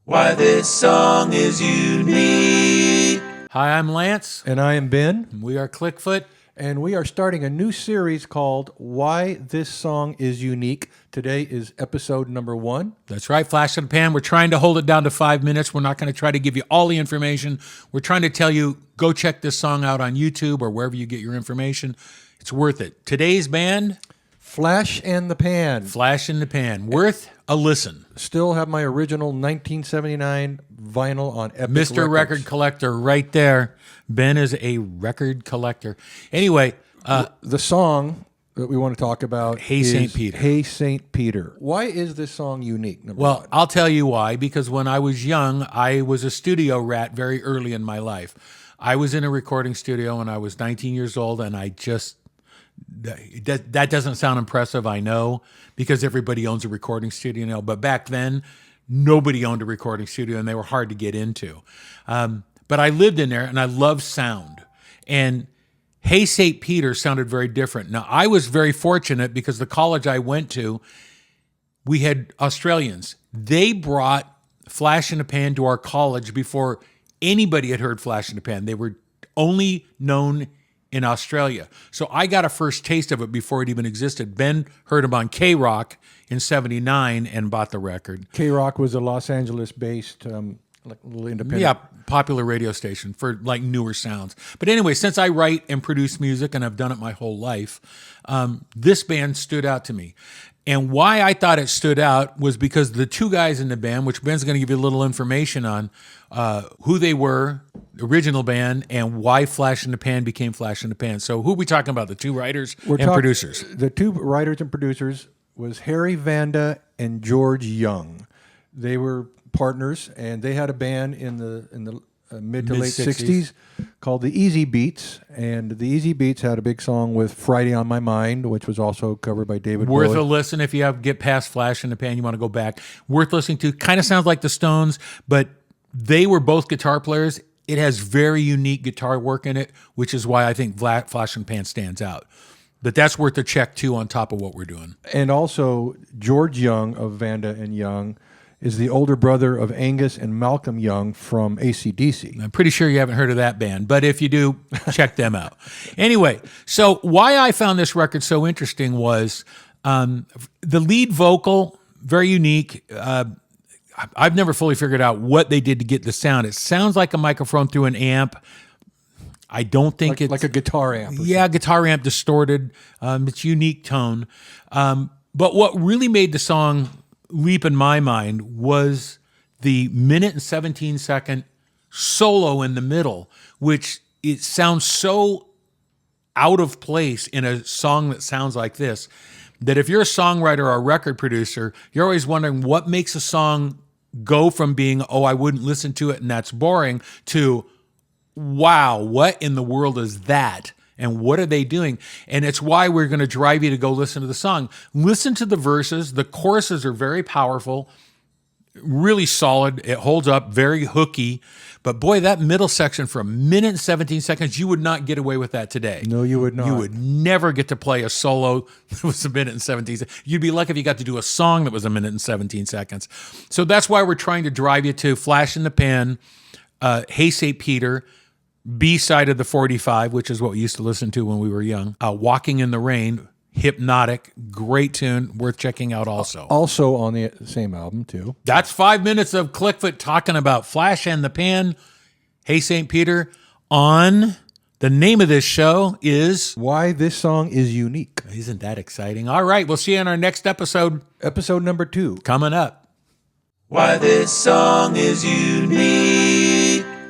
Why this song is unique. Hi, I'm Lance. And I am Ben. We are Klickfoot. And we are starting a new series called Why This Song Is Unique. Today is episode number 1. That's right, Flash in the Pan. We're trying to hold it down to 5 minutes. We're not going to try to give you all the information. We're trying to tell you, go check this song out on YouTube or wherever you get your information. It's worth it. Today's band, Flash and the Pan. Flash in the Pan. Worth a listen. Still have my original 1979 vinyl on Epic Mr. Records. Record Collector right there. Ben is a record collector. Anyway, The song that we want to talk about Hey is St. Peter. Hey St. Peter. Why is this song unique? Number well, one? I'll tell you why. Because when I was young, I was a studio rat very early in my life. I was in a recording studio when I was 19 years old, and I just... That doesn't sound impressive, I know, because everybody owns a recording studio now. But back then, nobody owned a recording studio, and they were hard to get into. But I lived in there, and I loved sound. And Hey St. Peter sounded very different. Now, I was very fortunate because the college I went to, we had Australians. They brought Flash in the Pan to our college before anybody had heard Flash in the Pan. They were only known in Australia. So I got a first taste of it before it even existed. Ben heard them on K-Rock in 79 and bought the record. K-Rock was a Los Angeles-based little independent. Yeah, popular radio station for like newer sounds. But anyway, since I write and produce music and I've done it my whole life, this band stood out to me. And why I thought it stood out was because the two guys in the band, which Ben's going to give you a little information on who they were, the original band, and why Flash in the Pan became Flash in the Pan. So who are we talking about? The two writers and producers. The two writers and producers was Harry Vanda and George Young. They were partners, and they had a band in the mid to late 60s called the Easybeats, and the Easybeats had a big song with Friday on My Mind, which was also covered by David Worth Bowie. a listen if you get past Flash in the Pan, you want to go back. Worth listening to. Kind of sounds like the Stones, but they were both guitar players. It has very unique guitar work in it, which is why I think Flash in the Pan stands out. But that's worth a check, too, on top of what we're doing. And also, George Young of Vanda and Young is the older brother of Angus and Malcolm Young from AC/DC. I'm pretty sure you haven't heard of that band, but if you do, check them out. Anyway, so why I found this record so interesting was the lead vocal, very unique. I've never fully figured out what they did to get the sound. It sounds like a microphone through an amp. I don't think it's... Like a guitar amp. Yeah, guitar amp distorted. It's unique tone. But what really made the song leap in my mind was the minute and 17-second solo in the middle, which it sounds so out of place in a song that sounds like this, that if you're a songwriter or a record producer, you're always wondering what makes a song go from being, oh, I wouldn't listen to it and that's boring, to, wow, what in the world is that? And what are they doing? And it's why we're going to drive you to go listen to the song. Listen to the verses. The choruses are very powerful, really solid. It holds up, very hooky. But boy, that middle section for a minute and 17 seconds, you would not get away with that today. No, you would not. You would never get to play a solo that was a minute and 17 seconds. You'd be lucky if you got to do a song that was a minute and 17 seconds. So that's why we're trying to drive you to Flash in the Pan, Hey St. Peter, B-side of the 45, which is what we used to listen to when we were young. Walking in the Rain, hypnotic, great tune, worth checking out also. Also on the same album, too. That's 5 minutes of Klickfoot talking about Flash and the Pan, Hey St. Peter. On the name of this show is... Why This Song Is Unique. Isn't that exciting? All right, we'll see you in our next episode. Episode number 2. Coming up. Why this song is unique.